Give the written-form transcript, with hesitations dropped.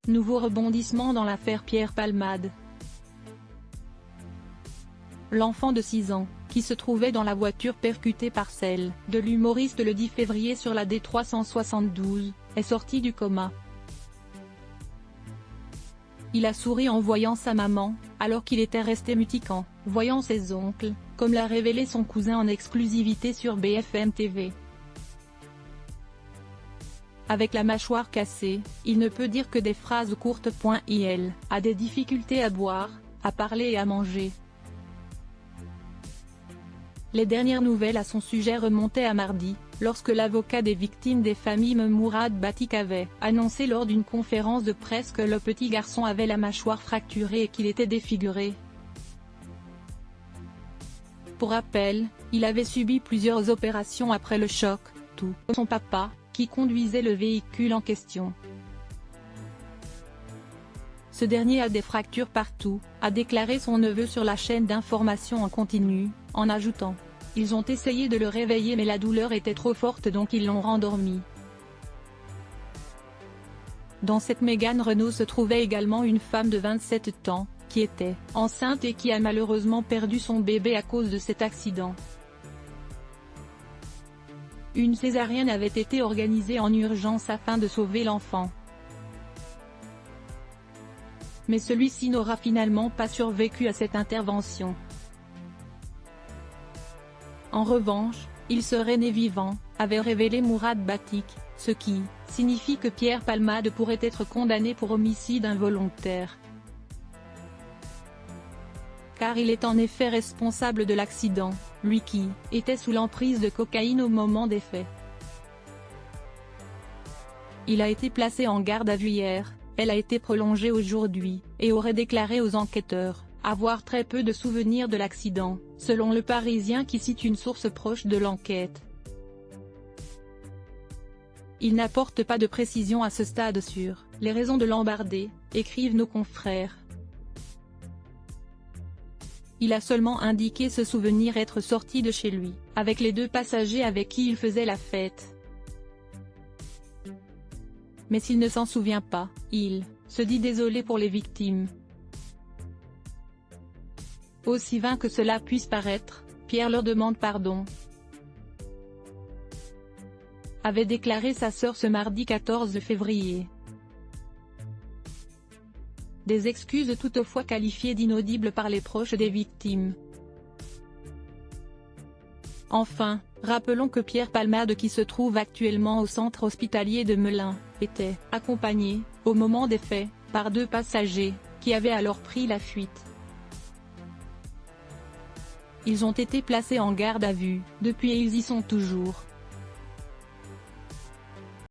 Nouveau rebondissement dans l'affaire Pierre Palmade. L'enfant de 6 ans, qui se trouvait dans la voiture percutée par celle de l'humoriste le 10 février sur la D372, est sorti du coma. Il a souri en voyant sa maman, alors qu'il était resté mutique en voyant ses oncles, comme l'a révélé son cousin en exclusivité sur BFM TV. Avec la mâchoire cassée, il ne peut dire que des phrases courtes. Il a des difficultés à boire, à parler et à manger. Les dernières nouvelles à son sujet remontaient à mardi, lorsque l'avocat des victimes des familles Mourad Batik avait annoncé lors d'une conférence de presse que le petit garçon avait la mâchoire fracturée et qu'il était défiguré. Pour rappel, il avait subi plusieurs opérations après le choc, tout comme son papa, qui conduisait le véhicule en question. Ce dernier a des fractures partout, a déclaré son neveu sur la chaîne d'information en continu, en ajoutant: « Ils ont essayé de le réveiller mais la douleur était trop forte donc ils l'ont rendormi. » Dans cette Mégane Renault se trouvait également une femme de 27 ans, qui était enceinte et qui a malheureusement perdu son bébé à cause de cet accident. Une césarienne avait été organisée en urgence afin de sauver l'enfant. Mais celui-ci n'aura finalement pas survécu à cette intervention. En revanche, il serait né vivant, avait révélé Mourad Batik, ce qui signifie que Pierre Palmade pourrait être condamné pour homicide involontaire. Car il est en effet responsable de l'accident, lui qui était sous l'emprise de cocaïne au moment des faits. Il a été placé en garde à vue hier, elle a été prolongée aujourd'hui, et aurait déclaré aux enquêteurs avoir très peu de souvenirs de l'accident, selon Le Parisien qui cite une source proche de l'enquête. Il n'apporte pas de précision à ce stade sur les raisons de l'embardé, écrivent nos confrères. Il a seulement indiqué se souvenir être sorti de chez lui, avec les 2 passagers avec qui il faisait la fête. Mais s'il ne s'en souvient pas, il se dit désolé pour les victimes. Aussi vain que cela puisse paraître, Pierre leur demande pardon, avait déclaré sa sœur ce mardi 14 février. Des excuses toutefois qualifiées d'inaudibles par les proches des victimes. Enfin, rappelons que Pierre Palmade, qui se trouve actuellement au centre hospitalier de Melun, était accompagné, au moment des faits, par 2 passagers, qui avaient alors pris la fuite. Ils ont été placés en garde à vue, depuis et ils y sont toujours.